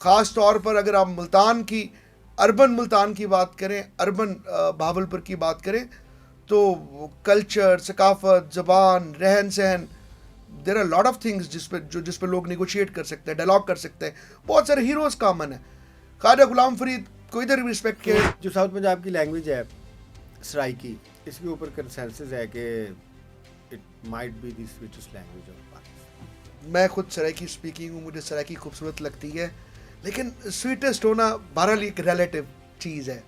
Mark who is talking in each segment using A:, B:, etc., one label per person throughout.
A: خاص طور پر اگر آپ ملتان کی اربن ملتان کی بات کریں، اربن بہاولپور کی بات کریں، تو کلچر، ثقافت، زبان، رہن سہن، there are lot of things جس پہ لوگ نیگوشیٹ کر سکتے ہیں، ڈائلاگ کر سکتے ہیں. بہت سارے ہیروز کامن ہیں. خواجہ غلام فرید کو ادھر بھی رسپیکٹ کیا.
B: جو ساؤتھ پنجاب کی لینگویج ہے سرائکی، اس کے اوپر کنسنسس ہے کہ it might be the sweetest language of Pakistan.
A: میں خود سرائکی اسپیکنگ ہوں، مجھے سرائکی خوبصورت لگتی ہے، لیکن سویٹسٹ ہونا بہرحال ایک ریلیٹیو چیز ہے.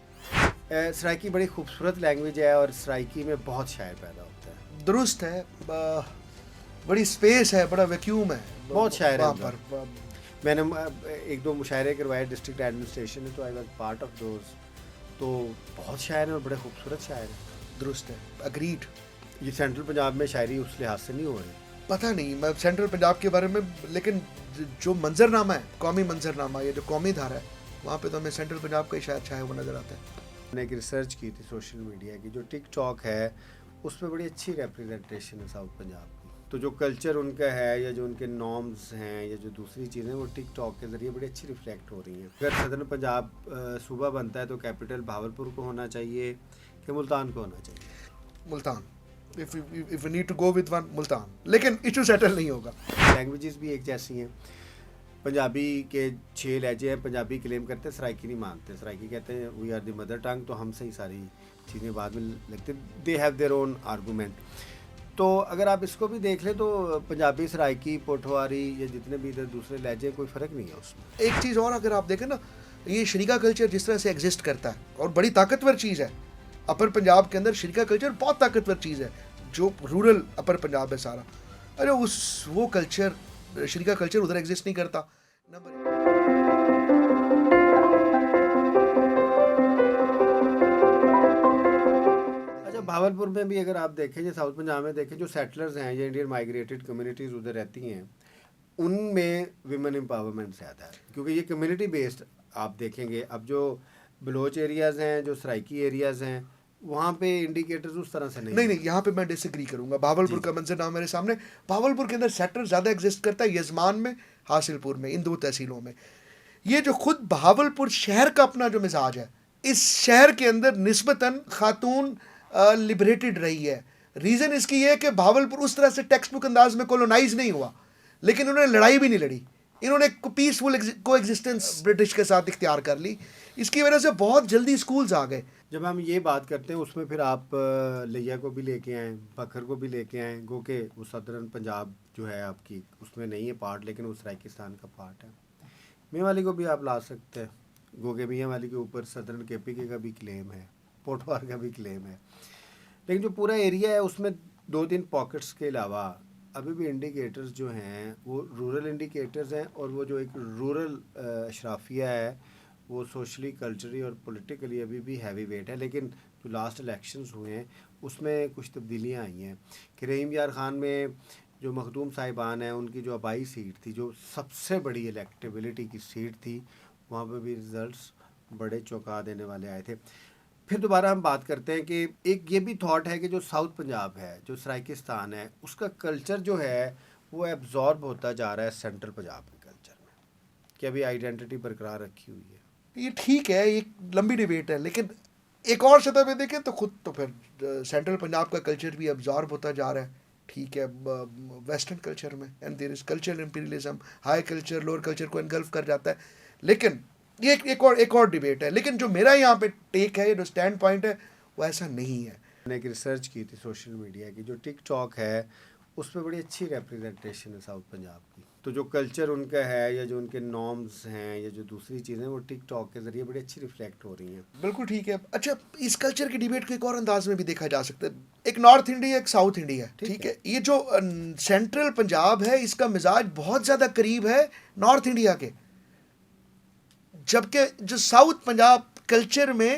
B: سرائکی بڑی خوبصورت لینگویج ہے اور سرائکی میں بہت شاعر پیدا ہوتا ہے.
A: درست ہے، بڑی اسپیس ہے، بڑا ویکیوم ہے
B: بہت شاعر
A: وہاں
B: ہے.
A: پر.
B: میں نے ایک دو مشاعرے کروائے ڈسٹرکٹ ایڈمنسٹریشن میں، تو I was part of those. تو بہت شاعر ہیں اور بڑے خوبصورت شاعر ہیں.
A: درست ہے، اگریڈ.
B: یہ سینٹرل پنجاب میں شاعری اس لحاظ سے نہیں ہو رہی.
A: پتہ نہیں میں سینٹرل پنجاب کے بارے میں، لیکن جو منظر نامہ ہے، قومی منظر نامہ، یہ جو قومی دھارا ہے، وہاں پہ تو ہمیں سینٹرل پنجاب کا ہی شاید چھایا ہوا نظر آتا ہے.
B: میں نے ایک ریسرچ کی تھی سوشل میڈیا کی، جو ٹک ٹاک ہے اس میں بڑی اچھی ریپرزنٹیشن ہے ساؤتھ پنجاب کی. تو جو کلچر ان کا ہے یا جو ان کے نارمز ہیں یا جو دوسری چیزیں، وہ ٹک ٹاک کے ذریعے بڑی اچھی ریفلیکٹ ہو رہی ہیں. اگر صدر پنجاب صوبہ بنتا ہے تو کیپٹل بہاولپور کو ہونا چاہیے کہ ملتان کو ہونا چاہیے؟
A: Multan. if we need to go with one, Multan. لیکن ایشو سیٹل نہیں ہوگا.
B: لینگویجز بھی ایک جیسی ہیں. پنجابی کے 6 لہجے ہیں. پنجابی کلیم کرتے ہیں، سرائکی نہیں مانتے. سرائکی کہتے ہیں we are the mother tongue, تو ہم سے ہی ساری چیزیں بعد میں لگتے. They have their own argument. تو اگر آپ اس کو بھی دیکھ لیں تو پنجابی، سرائکی، پوٹھواری یا جتنے بھی ادھر دوسرے لہجے، کوئی فرق نہیں ہے اس میں.
A: ایک چیز اور اگر آپ دیکھیں نا، یہ شریکا کلچر جس طرح سے ایگزسٹ کرتا ہے اور بڑی طاقتور چیز ہے. اپر پنجاب کے اندر شریکا کلچر بہت طاقتور چیز ہے، جو رورل اپر پنجاب ہے سارا. ارے وہ کلچر، شریکا کلچر ادھر ایگزسٹ نہیں کرتا.
B: اچھا، بہاولپور میں بھی اگر آپ دیکھیں یا ساؤتھ پنجاب میں دیکھیں، جو سیٹلرز ہیں یا انڈین مائیگریٹڈ کمیونٹیز ادھر رہتی ہیں، ان میں ویمن امپاورمنٹ زیادہ ہے، کیونکہ یہ کمیونٹی بیسڈ آپ دیکھیں گے. اب جو بلوچ ایریاز ہیں، جو سرائکی ایریاز ہیں، وہاں پہ انڈیکیٹرز اس طرح سے نہیں.
A: یہاں پہ میں ڈس ایگری کروں گا. بہاولپور کا منظر نام میرے سامنے. بہاولپور کے اندر سیکٹر زیادہ ایگزسٹ کرتا ہے، یزمان میں، حاصل پور میں، ان 2 تحصیلوں میں. یہ جو خود بہاولپور شہر کا اپنا جو مزاج ہے، اس شہر کے اندر نسبتاً خاتون لبریٹڈ رہی ہے. ریزن اس کی یہ ہے کہ بہاولپور اس طرح سے ٹیکسٹ بک انداز میں کولونائز نہیں ہوا، لیکن انہوں نے لڑائی بھی نہیں لڑی. انہوں نے پیسفل کو ایگزسٹنس برٹش کے ساتھ اختیار کر لی. اس کی وجہ سے بہت جلدی اسکولز آ گئے.
B: جب ہم یہ بات کرتے ہیں اس میں پھر آپ لیا کو بھی لے کے آئیں، بکھر کو بھی لے کے آئیں، گو کہ وہ صدرن پنجاب جو ہے آپ کی اس میں نہیں ہے پارٹ، لیکن وہ سرائکستان کا پارٹ ہے. میاں والی کو بھی آپ لا سکتے ہیں، گو کہ میاں والی کے اوپر صدرن کے پی کے کا بھی کلیم ہے، پوٹوار کا بھی کلیم ہے. لیکن جو پورا ایریا ہے اس میں 2-3 پاکٹس کے علاوہ ابھی بھی انڈیکیٹرز جو ہیں وہ رورل انڈیکیٹرز ہیں، اور وہ جو ایک رورل اشرافیہ ہے وہ سوشلی، کلچرلی اور پولیٹیکلی ابھی بھی ہیوی ویٹ ہے. لیکن جو لاسٹ الیکشنز ہوئے ہیں اس میں کچھ تبدیلیاں آئی ہیں کہ رحیم یار خان میں جو مخدوم صاحبان ہیں، ان کی جو آبائی سیٹ تھی، جو سب سے بڑی الیکٹیبلٹی کی سیٹ تھی، وہاں پہ بھی ریزلٹس بڑے چونکا دینے والے آئے تھے. پھر دوبارہ ہم بات کرتے ہیں کہ ایک یہ بھی تھاٹ ہے کہ جو ساؤتھ پنجاب ہے، جو سرائکستان ہے، اس کا کلچر جو ہے وہ ایبزارب ہوتا جا رہا ہے سینٹرل پنجاب کے کلچر میں، کہ ابھی آئیڈینٹی برقرار رکھی ہوئی ہے.
A: یہ ٹھیک ہے، ایک لمبی ڈیبیٹ ہے، لیکن ایک اور سطح پہ دیکھیں تو خود تو پھر سینٹرل پنجاب کا کلچر بھی ابزارب ہوتا جا رہا ہے. ٹھیک ہے، ویسٹرن کلچر میں، and there is cultural imperialism, high culture lower culture کو انگلف کر جاتا ہے. لیکن یہ ایک اور ڈیبیٹ ہے. لیکن جو میرا یہاں پہ ٹیک ہے، جو اسٹینڈ پوائنٹ ہے، وہ ایسا نہیں ہے.
B: میں نے ایک ریسرچ کی تھی سوشل میڈیا کی، جو ٹک ٹاک ہے اس میں بڑی اچھی ریپرزنٹیشن ہے ساؤتھ پنجاب کی. تو جو کلچر ان کا ہے یا جو ان کے نارمز ہیں یا جو دوسری چیزیں، وہ ٹک ٹاک کے ذریعے بڑی اچھی ریفلیکٹ ہو رہی ہیں.
A: بالکل ٹھیک ہے. اچھا، اس کلچر کی ڈیبیٹ کو ایک اور انداز میں بھی دیکھا جا سکتا ہے. ایک نارتھ انڈیا، ایک ساؤتھ انڈیا. ٹھیک ہے، یہ جو سینٹرل پنجاب ہے، اس کا مزاج بہت زیادہ قریب ہے نارتھ انڈیا کے، جبکہ جو ساؤتھ پنجاب کلچر میں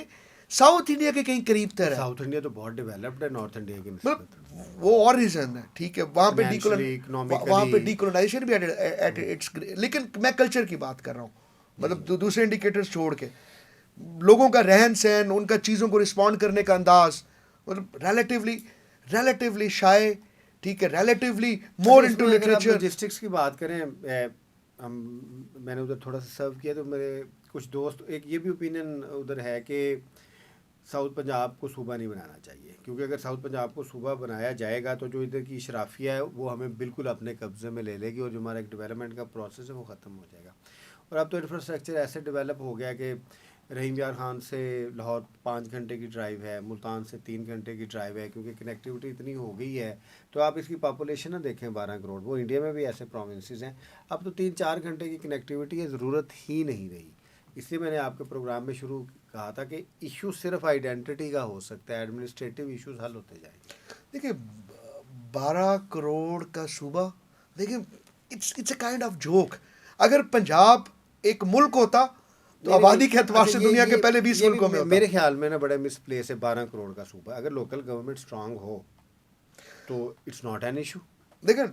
A: ساؤتھ انڈیا کے کہیں قریب تر ہے.
B: ساؤتھ انڈیا تو بہت ڈیولپڈ ہے نارتھ انڈیا کی نسبت.
A: وہ اور ریزن ہے. ٹھیک ہے، وہاں پہ ڈیکولونائزیشن بھی ایٹ اٹس. لیکن میں کلچر کی بات کر رہا ہوں، مطلب دوسرے انڈیکیٹرز چھوڑ کے. لوگوں کا رہن سہن، ان کا چیزوں کو رسپونڈ کرنے کا انداز، مطلب ریلیٹیولی شائع. ٹھیک ہے، relatively more into literature.
B: Logistics کی بات کریں، میں نے ادھر تھوڑا سا سرو کیا تو میرے کچھ دوست ایک یہ بھی اوپینین ادھر ہے کہ ساؤتھ پنجاب کو صوبہ نہیں بنانا چاہیے، کیونکہ اگر ساؤتھ پنجاب کو صوبہ بنایا جائے گا تو جو ادھر کی اشرافیہ ہے وہ ہمیں بالکل اپنے قبضے میں لے لے گی، اور جو ہمارا ایک ڈیولپمنٹ کا پروسیس ہے وہ ختم ہو جائے گا. اور اب تو انفراسٹرکچر ایسے ڈیولپ ہو گیا کہ رحیم یار خان سے لاہور 5 گھنٹے کی ڈرائیو ہے، ملتان سے 3 گھنٹے کی ڈرائیو ہے، کیونکہ کنیکٹیوٹی اتنی ہو گئی ہے. تو آپ اس کی پاپولیشن نہ دیکھیں 12 کروڑ، وہ انڈیا میں بھی ایسے پروونسز ہیں، اب تو 3-4 گھنٹے کی کنیکٹیوٹی ہے، ضرورت ہی نہیں رہی. اس لیے میں نے آپ کے پروگرام میں شروع کہا تھا کہ ایشو صرف آئیڈینٹی کا ہو سکتا ہے، ایڈمنسٹریٹو ایشوز حل ہوتے جائیں گے.
A: دیکھیے 12 کروڑ کا صوبہ، دیکھیے it's a kind of joke. اگر پنجاب ایک ملک ہوتا تو آبادی کے اعتبار سے دنیا کے پہلے 20 ملکوں میں ہوتا.
B: میرے خیال میں نا بڑا مس پلیس ہے 12 کروڑ کا صوبہ. اگر لوکل گورنمنٹ اسٹرانگ ہو تو اٹس ناٹ این ایشو.
A: دیکھیں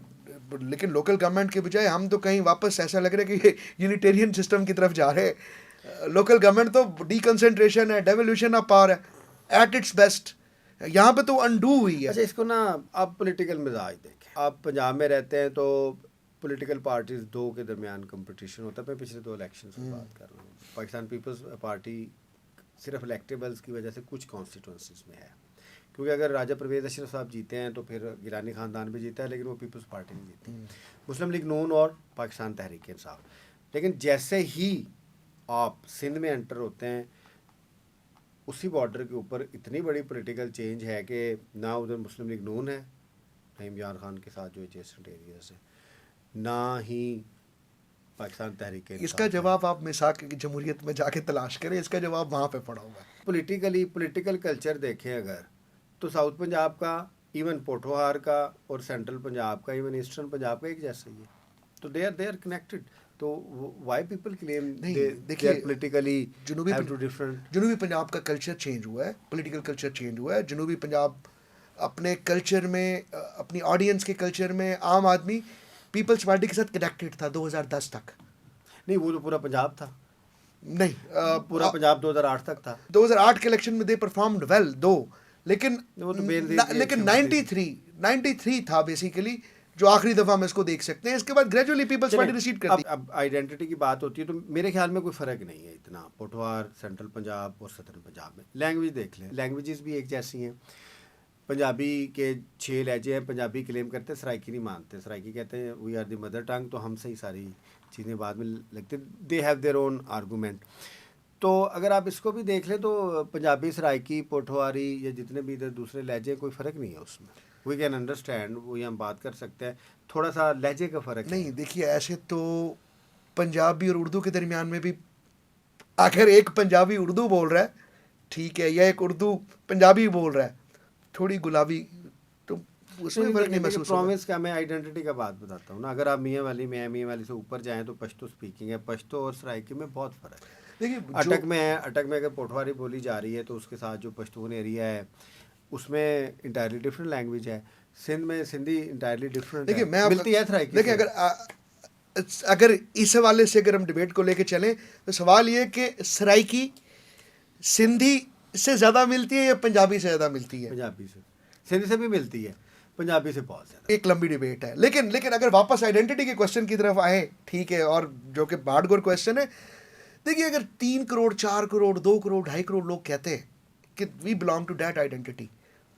A: لیکن لوکل گورنمنٹ کے بجائے ہم تو کہیں واپس ایسا لگ رہا ہے کہ یونیٹیرین سسٹم کی طرف جا رہے ہیں. لوکل گورنمنٹ تو ڈی کنسنٹریشن ہے، ڈیولیوشن آف پاور ہے ایٹ اٹس بیسٹ. یہاں پہ تو انڈو ہوئی ہے.
B: اچھا اس کو نا آپ پولیٹیکل مزاج دیکھیں. آپ پنجاب میں رہتے ہیں تو پولیٹیکل پارٹیز 2 کے درمیان کمپٹیشن ہوتا ہے. میں پچھلے 2 الیکشن سے بات کر رہا ہوں. پاکستان پیپلز پارٹی صرف الیکٹیبلز کی وجہ سے کچھ کانسٹیٹوئنسیز میں ہے، کیونکہ اگر راجہ پرویز اشرف صاحب جیتے ہیں تو پھر گیلانی خاندان بھی جیتا ہے، لیکن وہ پیپلز پارٹی نہیں جیتی. مسلم لیگ نون اور پاکستان تحریک انصاف. لیکن جیسے ہی آپ سندھ میں انٹر ہوتے ہیں، اسی بارڈر کے اوپر اتنی بڑی پولیٹیکل چینج ہے کہ نہ ادھر مسلم لیگ نون ہے رحیم یار خان کے ساتھ جو ایڈجسٹنٹ ایریاز ہیں، نہ ہی پاکستان تحریک انصاف.
A: اس کا جواب آپ میثاق کی جمہوریت میں جا کے تلاش کریں، اس کا جواب وہاں پہ پڑا ہوا ہے.
B: پولیٹیکل کلچر دیکھیں اگر تو ساؤتھ پنجاب کا، ایون پوٹھوہار کا، اور سینٹرل پنجاب کا، ایون ایسٹرن پنجاب کا ایک جیسا ہی ہے. تو دے آر کنیکٹڈ. تو وائی پیپل کلیم
A: دیکھیے
B: پولیٹیکلی
A: جنوبی پنجاب کا کلچر چینج ہوا ہے، پولیٹیکل کلچر چینج ہوا ہے. جنوبی پنجاب اپنے کلچر میں، اپنی آڈینس کے کلچر میں عام آدمی پیپلز پارٹی کے ساتھ کنیکٹڈ تھا 2010 تک.
B: نہیں، وہ تو پورا پنجاب تھا.
A: نہیں
B: پورا پنجاب 2008 تک تھا.
A: 2008 کے الیکشن میں دے پرفارمڈ ویل لیکن 93 تھا بیسیکلی جو آخری دفعہ میں اس کو دیکھ سکتے ہیں. اس کے بعد گریجولی پیپلز پارٹی ریسیڈ کرتی.
B: اب آئیڈینٹی کی بات ہوتی ہے تو میرے خیال میں کوئی فرق نہیں ہے اتنا پوٹھوہار، سینٹرل پنجاب اور سدرن پنجاب میں. لینگویج دیکھ لیں، لینگویجز بھی ایک جیسی ہیں. پنجابی کے 6 لہجے ہیں. پنجابی کلیم کرتے ہیں، سرائکی نہیں مانتے. سرائکی کہتے ہیں we are the mother tongue, تو ہم سے ہی ساری چیزیں بعد میں لگتی. They have their own argument. تو اگر آپ اس کو بھی دیکھ لیں تو پنجابی، سرائکی، پوٹھواری یا جتنے بھی ادھر دوسرے لہجے، کوئی فرق نہیں ہے اس میں. وی کین انڈرسٹینڈ، وہی ہم بات کر سکتے ہیں. تھوڑا سا لہجے کا فرق
A: نہیں. دیکھیے ایسے تو پنجابی اور اردو کے درمیان میں بھی اگر ایک پنجابی اردو بول رہا ہے ٹھیک ہے، یا ایک اردو پنجابی بول رہا ہے، تھوڑی گلابی، تو اس میں فرق نہیں محسوس ہوگا.
B: پروونس کا میں آئیڈینٹی کا بات بتاتا ہوں نا. اگر آپ میاں والی سے اوپر جائیں تو پشتو اسپیکنگ ہے. پشتو اور سرائکی میں بہت فرق ہے.
A: دیکھیے
B: اٹک میں اگر پوٹھواری بولی جا رہی ہے تو اس کے ساتھ جو پشتون ایریا ہے اس میں انٹائرلی ڈفرینٹ لینگویج ہے. سندھ میں سندھی انٹائرلی ڈفرینٹ ہے، ملتی ہے سرائکی.
A: دیکھیں اگر اس حوالے سے اگر ہم ڈبیٹ کو لے کے چلیں تو سوال یہ کہ سرائکی سندھی سے زیادہ ملتی ہے یا پنجابی سے زیادہ ملتی ہے؟
B: پنجابی سے. سندھی سے بھی ملتی ہے، پنجابی سے بہت زیادہ.
A: ایک لمبی ڈبیٹ ہے. لیکن اگر واپس آئیڈینٹی کے کوشچن کی طرف آئے ٹھیک ہے، اور جو کہ ہارڈ کور کوشچن ہے. دیکھیے اگر 3 کروڑ 4 کروڑ 2 کروڑ 2.5 کروڑ لوگ کہتے ہیں کہ we belong to that identity,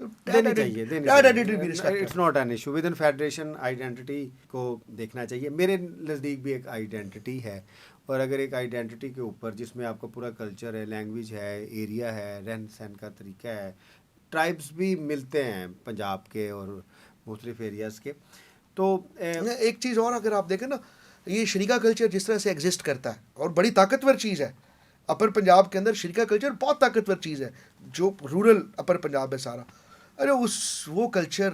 B: it's not an issue. Within federation identity کو دیکھنا چاہیے. میرے نزدیک بھی ایک آئیڈینٹی ہے، اور اگر ایک آئیڈینٹی کے اوپر جس میں آپ کا پورا کلچر ہے، لینگویج ہے، ایریا ہے، رہن سہن کا طریقہ ہے، ٹرائبس بھی ملتے ہیں پنجاب کے اور مختلف ایریاز کے. تو
A: ایک چیز اور اگر آپ دیکھیں نا، یہ شریکا کلچر جس طرح سے ایگزسٹ کرتا ہے اور بڑی طاقتور چیز ہے. اپر پنجاب کے اندر شریکا کلچر بہت طاقتور چیز ہے، جو رورل اپر پنجاب ہے سارا. ارے وہ کلچر،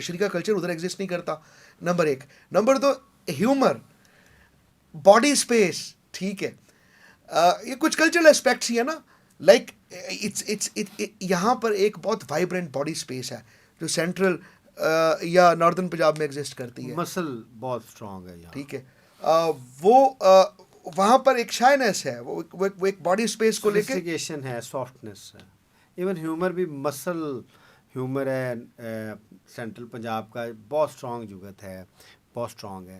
A: شریکا کلچر ادھر ایگزسٹ نہیں کرتا. Number 1. Number 2، humour, body space. ٹھیک ہے، یہ کچھ کلچرل اسپیکٹس ہی ہے نا. لائک یہاں پر ایک بہت وائبرنٹ باڈی اسپیس ہے جو سینٹرل یا ناردرن پنجاب میں ایگزسٹ کرتی ہے.
B: مسل بہت اسٹرانگ ہے یہاں.
A: ٹھیک ہے، وہ وہاں پر ایک شائنس ہے، وہ ایک باڈی اسپیس کو لے کے
B: سوفسٹیکیشن ہے، سافٹنس ہے. ایون ہیومر بھی مسل ہیومر ہے. سینٹرل پنجاب کا بہت اسٹرانگ جگت ہے، بہت اسٹرانگ ہے.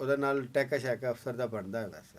B: ਉਹਦੇ ਨਾਲ ਟੈਕਾ ਸ਼ੈਕਾ ਅਫਸਰ ਦਾ ਬਣਦਾ ਹੈ ਵੈਸੇ।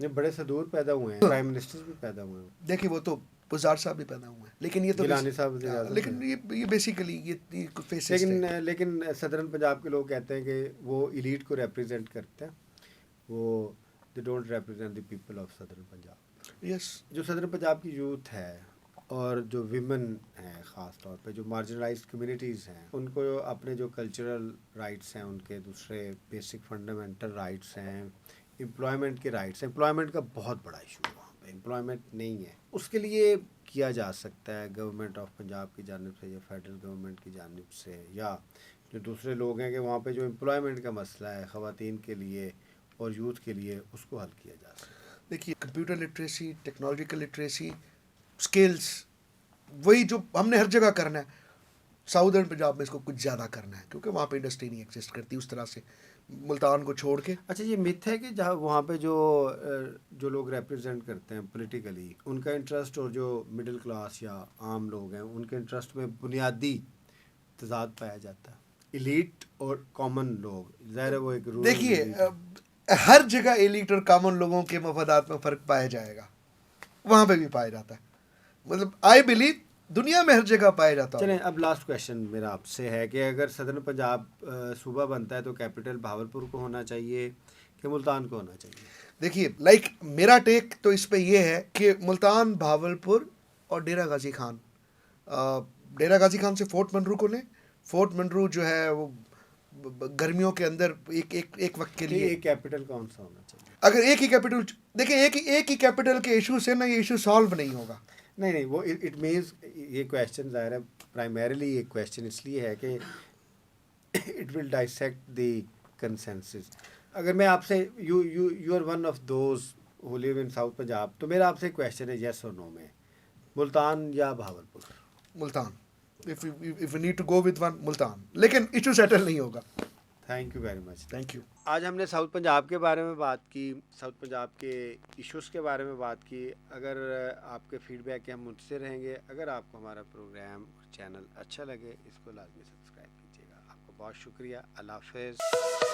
B: یہ بڑے صدور پیدا ہوئے ہیں, پرائم منسٹر بھی پیدا ہوئے ہیں,
A: دیکھیے وہ تو بزار صاحب بھی پیدا ہوئے ہیں, لیکن یہ تو
B: گیلانی صاحب وزیر اعظم
A: لیکن یہ بیسیکلی یہ فیسز تھے.
B: لیکن صدرن پنجاب کے لوگ کہتے ہیں کہ وہ ایلیٹ کو ریپریزنٹ کرتے ہیں, وہ they don't represent the people of southern Punjab.
A: Yes,
B: جو صدرن پنجاب کی یوتھ ہے اور جو ویمن ہیں, خاص طور پہ جو مارجنلائزڈ کمیونٹیز ہیں, ان کو اپنے جو کلچرل رائٹس ہیں, ان کے دوسرے بیسک فنڈامنٹل رائٹس ہیں, امپلائمنٹ کے رائٹس ہیں. امپلائمنٹ کا بہت بڑا ایشو ہے وہاں پہ, امپلائمنٹ نہیں ہے. اس کے لیے کیا جا سکتا ہے گورنمنٹ آف پنجاب کی جانب سے یا فیڈرل گورنمنٹ کی جانب سے, یا جو دوسرے لوگ ہیں کہ وہاں پہ جو امپلائمنٹ کا مسئلہ ہے خواتین کے لیے اور یوتھ کے لیے, اس کو حل کیا جا سکتا ہے.
A: دیکھیے computer literacy, technological literacy, skills, وہی جو ہم نے ہر جگہ کرنا ہے. ساؤدرن پنجاب میں اس کو کچھ زیادہ کرنا ہے کیونکہ وہاں پہ انڈسٹری نہیں ایگزسٹ کرتی اس طرح سے, ملتان کو چھوڑ کے.
B: اچھا, یہ متھ ہے کہ جہاں وہاں پہ جو لوگ ریپریزنٹ کرتے ہیں پولیٹیکلی, ان کا انٹرسٹ اور جو مڈل کلاس یا عام لوگ ہیں ان کے انٹرسٹ میں بنیادی تضاد پایا جاتا ہے. ایلیٹ اور کامن لوگ, ظاہر ہے وہ ایک رول.
A: دیکھیے ہر جگہ ایلیٹ اور کامن لوگوں کے مفادات میں فرق پایا جائے گا, وہاں پہ بھی پایا جاتا ہے. مطلب آئی بلیو دنیا میں ہر جگہ پایا جاتا ہے.
B: چلیں اب لاسٹ کویشچن میرا آپ سے ہے کہ اگر صدرن پنجاب صوبہ بنتا ہے تو کیپٹل بھاولپور کو ہونا چاہیے کہ ملتان کو ہونا چاہیے؟
A: دیکھیے لائک میرا ٹیک تو اس پہ یہ ہے کہ ملتان, بھاولپور اور ڈیرہ غازی خان, ڈیرہ غازی خان سے فورٹ منرو کو لیں. فورٹ منرو جو ہے وہ گرمیوں کے اندر ایک وقت کے لیے.
B: ایک کیپٹل کون سا ہونا چاہیے؟
A: اگر ایک ہی کیپٹل, دیکھیں ایک ہی کیپٹل کے ایشو سے نا یہ ایشو سالو نہیں ہوگا.
B: نہیں وہ اٹ مینس, یہ کویشچن ظاہر ہے پرائمریلی یہ کویشچن اس لیے ہے کہ it will dissect the consensus. اگر میں آپ سے you are one of those who live in south Punjab, تو میرا آپ سے کویشچن ہے یس اور نو میں, ملتان یا Bahawalpur?
A: Multan. if we need to go with one, Multan, لیکن ایشو سیٹل نہیں ہوگا.
B: Thank you very much.
A: Thank you.
B: آج ہم نے ساؤتھ پنجاب کے بارے میں بات کی, ساؤتھ پنجاب کے ایشوز کے بارے میں بات کی. اگر آپ کے فیڈ بیک کے ہم منتظر رہیں گے. اگر آپ کو ہمارا پروگرام اور چینل اچھا لگے, اس کو لازمی سبسکرائب کیجیے گا. آپ کو بہت شکریہ. اللہ حافظ.